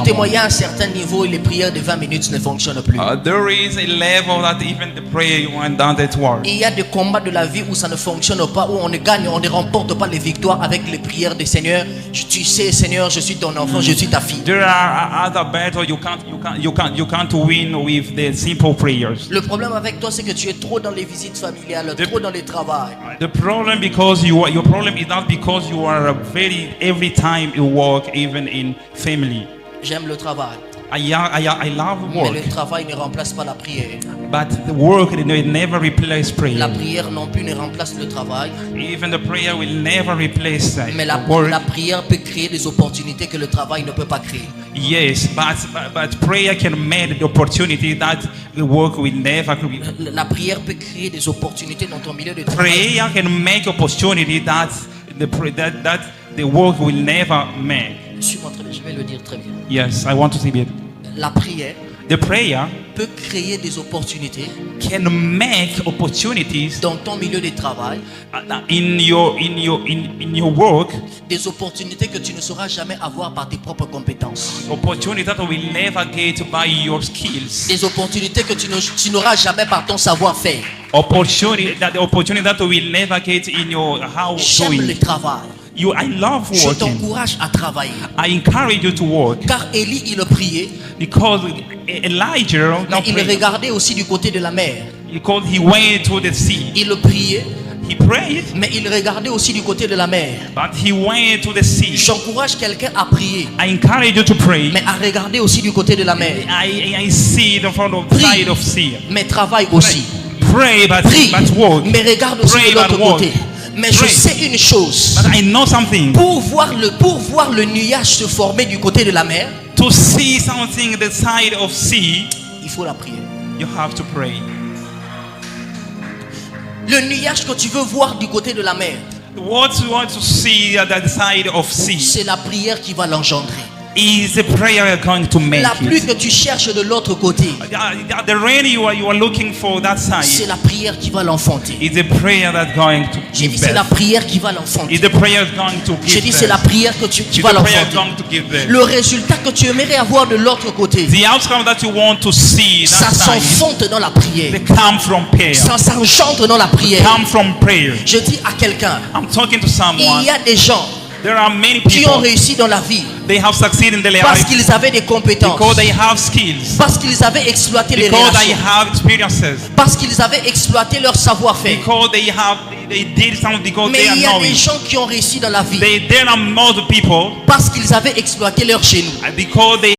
Témoigner à un certain niveau, les prières de 20 minutes ne fonctionnent plus. There is a level that even the prayer you want doesn't work. Il y a des combats de la vie où ça ne fonctionne pas, où on ne gagne, on ne remporte pas les victoires avec les prières du Seigneur. Tu sais, Seigneur, je suis ton enfant, je suis ta fille. There are other battles you can't win with the simple prayers. Le problème avec toi, c'est que tu es trop dans les visites familiales, trop dans les travails. The problem your problem is not because you are very every time you work even in family. J'aime le travail. I love Mais work, le travail ne remplace pas la prière. but the work never replace La prayer. prière non plus ne remplace le travail. Even the prayer will never replace Mais the work. la prière peut créer des opportunités que le travail ne peut pas créer. Yes, but prayer can make the opportunity that the work will never create. La prière peut créer des opportunités dans ton milieu de travail. Prayer can make opportunity that the work will never make. Suis-moi très bien, je vais le dire très bien. Yes, I want to say it. La prière The prayer peut créer des opportunités can make opportunities dans ton milieu de travail, in your work, des opportunités que tu ne sauras jamais avoir par tes propres compétences, opportunity that will never get by your skills, des opportunités que tu n'auras jamais par ton savoir-faire. opportunity that will never get in your how J'aime le doing. travail. I love Je working. t'encourage à travailler. I encourage you to work Car Élie, il priait, because Elijah, mais il regardait aussi du côté de la mer. because he went to the sea. Il priait, He prayed, mais il regardait aussi du côté de la mer. but he went to the sea. J'encourage quelqu'un à prier, I encourage you to pray. mais à regarder aussi du côté de la mer. I see the front of Prie, side of sea. mais travaille aussi. Pray, Prie, but work. mais regarde aussi Pray, de l'autre but walk. côté. Mais je Pray. sais une chose. But I know something. Pour voir le nuage se former du côté de la mer, To see something the side of sea, il faut la prière. you have to pray. Le nuage que tu veux voir du côté de la mer, What you want to see at the side of sea c'est la prière qui va l'engendrer. is the prayer going to make La pluie it. que tu cherches de l'autre côté, The rain you are looking for that c'est side la prière qui va l'enfanter. is the prayer that's going to J'ai dit give c'est la birth. prière qui va l'enfanter. Is the prayer going to J'ai give dit c'est la birth. prière que qui Is va the prayer l'enfanter. going to give birth. Le résultat que tu aimerais avoir de l'autre côté, The outcome that you want to see ça that side, s'enfonte dans la prière. they come from prayer. Ça s'engendre dans la prière. Come from prayer. Je dis à quelqu'un, I'm talking to il someone. y a des gens There are many qui ont people. réussi dans la vie They have succeeded in their parce life qu'ils avaient des compétences, because they have skills, parce qu'ils avaient exploité les because they relations, have experiences, parce qu'ils avaient exploité leur savoir-faire. because they did something, because Mais they are il y a des knowing. gens qui ont réussi dans la vie There are more people parce qu'ils avaient exploité leur génie. because they